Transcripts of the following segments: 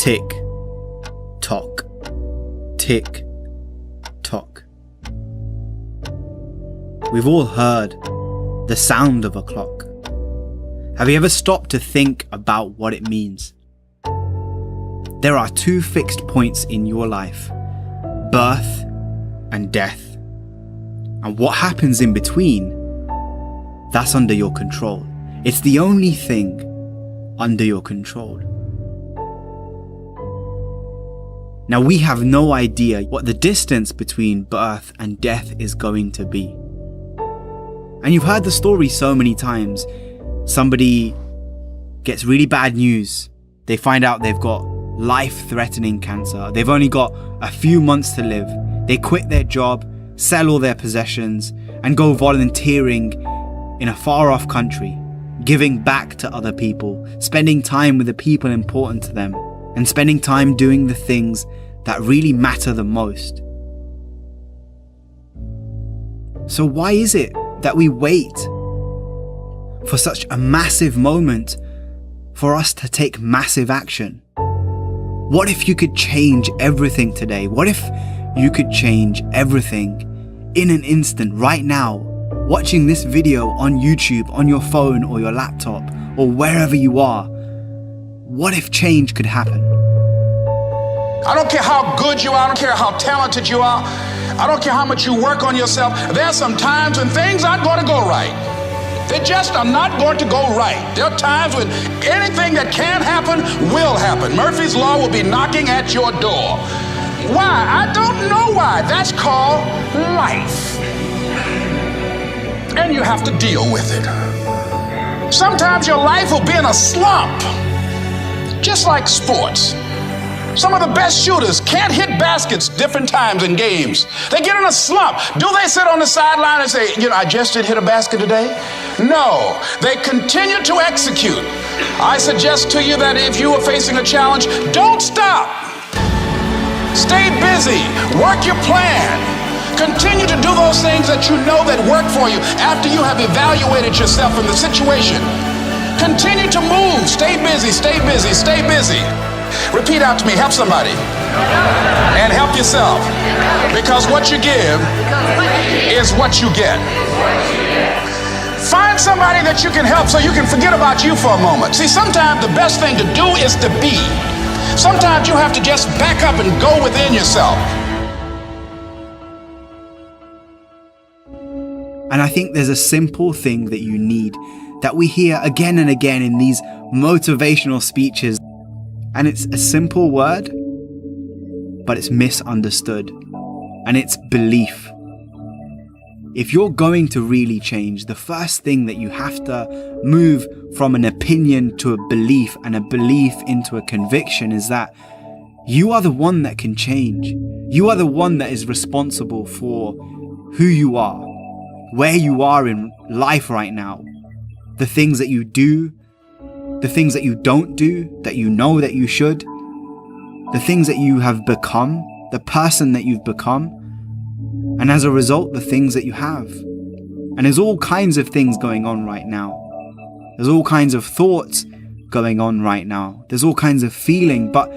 Tick, tock, tick, tock. We've all heard the sound of a clock. Have you ever stopped to think about what it means? There are two fixed points in your life, birth and death. And what happens in between, that's under your control. It's the only thing under your control. Now we have no idea what the distance between birth and death is going to be. And you've heard the story so many times. Somebody gets really bad news. They find out they've got life-threatening cancer. They've only got a few months to live. They quit their job, sell all their possessions, and go volunteering in a far-off country, giving back to other people, spending time with the people important to them, and spending time doing the things that really matter the most. So why is it that we wait for such a massive moment for us to take massive action? What if you could change everything today? What if you could change everything in an instant, right now, watching this video on YouTube, on your phone or your laptop, or wherever you are? What if change could happen? I don't care how good you are, I don't care how talented you are, I don't care how much you work on yourself. There are some times when things aren't going to go right. They just are not going to go right. There are times when anything that can happen will happen. Murphy's Law will be knocking at your door. Why? I don't know why. That's called life. And you have to deal with it. Sometimes your life will be in a slump, just like sports. Some of the best shooters can't hit baskets different times in games. They get in a slump. Do they sit on the sideline and say, I just didn't hit a basket today? No, they continue to execute. I suggest to you that if you are facing a challenge, don't stop. Stay busy, work your plan. Continue to do those things that you know that work for you after you have evaluated yourself in the situation. Continue to move, stay busy, stay busy, stay busy. Repeat out to me, help somebody. And help yourself. Because what you give is what you get. Find somebody that you can help so you can forget about you for a moment. See, sometimes the best thing to do is to be. Sometimes you have to just back up and go within yourself. And I think there's a simple thing that you need, that we hear again and again in these motivational speeches. And it's a simple word, but it's misunderstood. And it's belief. If you're going to really change, the first thing that you have to move from an opinion to a belief, and a belief into a conviction, is that you are the one that can change. You are the one that is responsible for who you are, where you are in life right now, the things that you do, the things that you don't do, that you know that you should, the things that you have become, the person that you've become, and as a result, the things that you have. And there's all kinds of things going on right now. There's all kinds of thoughts going on right now. There's all kinds of feeling, but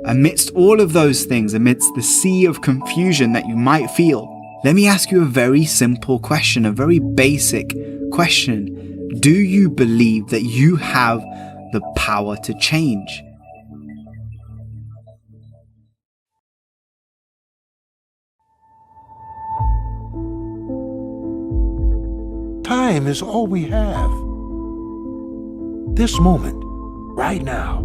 amidst all of those things, amidst the sea of confusion that you might feel, let me ask you a very simple question, a very basic question. Do you believe that you have the power to change? Time is all we have. This moment, right now.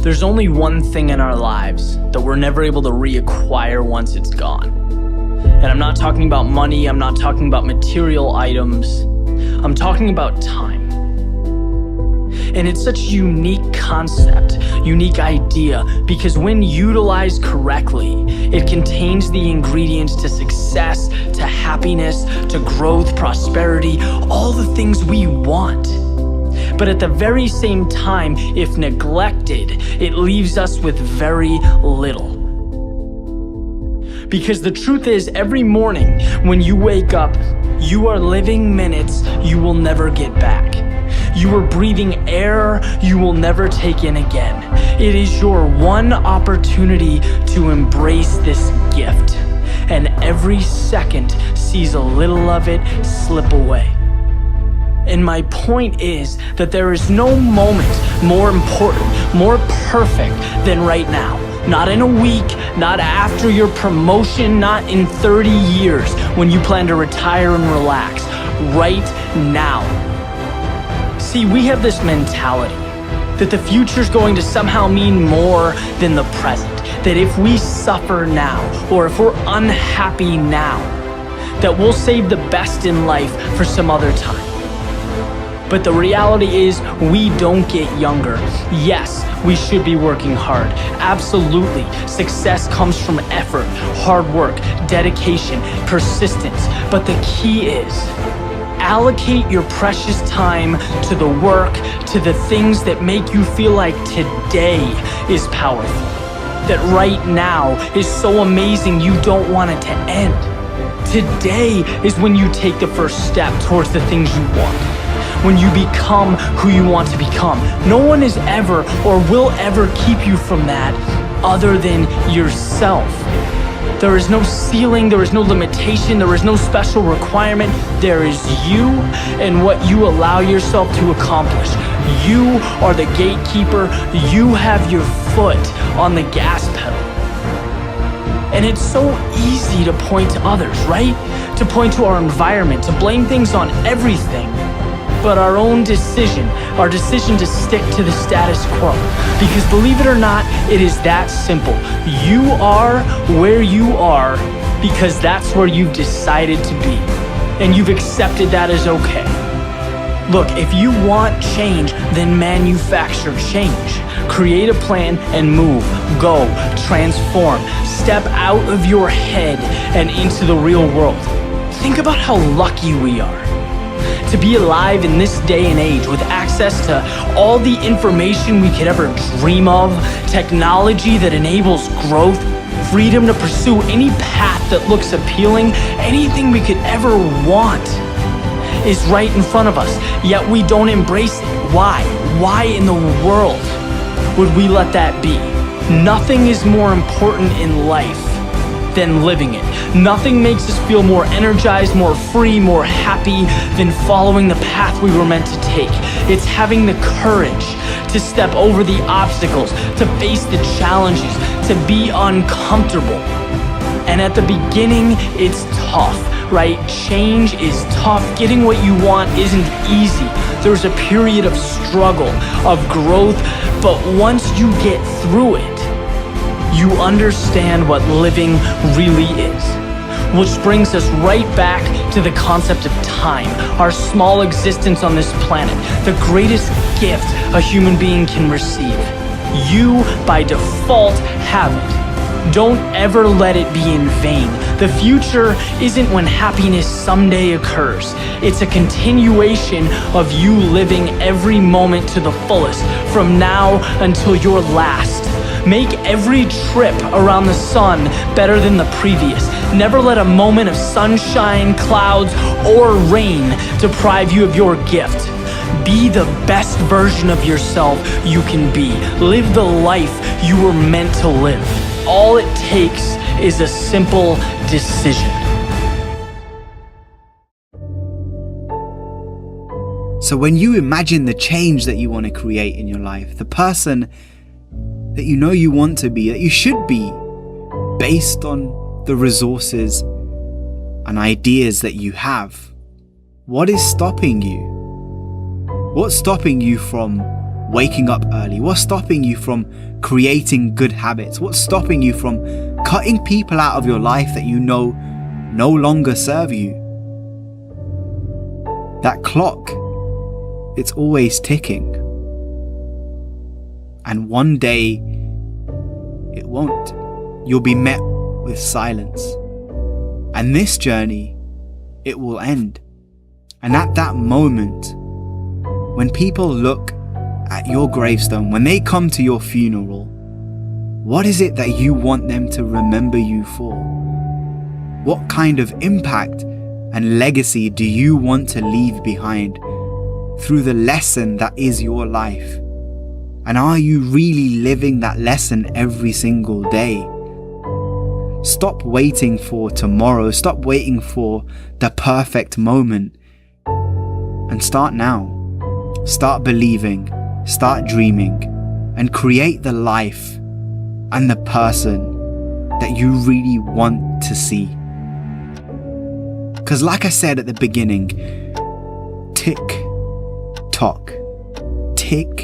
There's only one thing in our lives that we're never able to reacquire once it's gone. And I'm not talking about money, I'm not talking about material items, I'm talking about time. And it's such a unique concept, unique idea, because when utilized correctly, it contains the ingredients to success, to happiness, to growth, prosperity, all the things we want. But at the very same time, if neglected, it leaves us with very little. Because the truth is, every morning when you wake up, you are living minutes you will never get back. You are breathing air you will never take in again. It is your one opportunity to embrace this gift, and every second sees a little of it slip away. And my point is that there is no moment more important, more perfect than right now. Not in a week, not after your promotion, not in 30 years when you plan to retire and relax. Right now. See, we have this mentality that the future's going to somehow mean more than the present. That if we suffer now, or if we're unhappy now, that we'll save the best in life for some other time. But the reality is, we don't get younger. Yes, we should be working hard. Absolutely. Success comes from effort, hard work, dedication, persistence. But the key is, allocate your precious time to the work, to the things that make you feel like today is powerful. That right now is so amazing you don't want it to end. Today is when you take the first step towards the things you want. When you become who you want to become. No one is ever or will ever keep you from that other than yourself. There is no ceiling, there is no limitation, there is no special requirement. There is you and what you allow yourself to accomplish. You are the gatekeeper. You have your foot on the gas pedal. And it's so easy to point to others, right? To point to our environment, to blame things on everything. But our own decision, our decision to stick to the status quo. Because believe it or not, it is that simple. You are where you are because that's where you've decided to be. And you've accepted that as okay. Look, if you want change, then manufacture change. Create a plan and move, go, transform. Step out of your head and into the real world. Think about how lucky we are to be alive in this day and age with access to all the information we could ever dream of, technology that enables growth, freedom to pursue any path that looks appealing, anything we could ever want is right in front of us, yet we don't embrace it. Why? Why in the world would we let that be? Nothing is more important in life than living it. Nothing makes us feel more energized, more free, more happy than following the path we were meant to take. It's having the courage to step over the obstacles, to face the challenges, to be uncomfortable. And at the beginning, it's tough, right? Change is tough. Getting what you want isn't easy. There's a period of struggle, of growth, but once you get through it, you understand what living really is. Which brings us right back to the concept of time, our small existence on this planet, the greatest gift a human being can receive. You, by default, have it. Don't ever let it be in vain. The future isn't when happiness someday occurs. It's a continuation of you living every moment to the fullest, from now until your last. Make every trip around the sun better than the previous. Never let a moment of sunshine, clouds, or rain deprive you of your gift. Be the best version of yourself you can be. Live the life you were meant to live. All it takes is a simple decision. So when you imagine the change that you want to create in your life, the person that you know you want to be, that you should be, based on the resources and ideas that you have, what is stopping you? What's stopping you from waking up early? What's stopping you from creating good habits? What's stopping you from cutting people out of your life that you know no longer serve you? That clock, it's always ticking. And one day, it won't. You'll be met with silence. And this journey, it will end. And at that moment, when people look at your gravestone, when they come to your funeral, what is it that you want them to remember you for? What kind of impact and legacy do you want to leave behind through the lesson that is your life? And are you really living that lesson every single day? Stop waiting for tomorrow. Stop waiting for the perfect moment. And start now. Start believing. Start dreaming. And create the life and the person that you really want to see. Because like I said at the beginning, tick tock, tick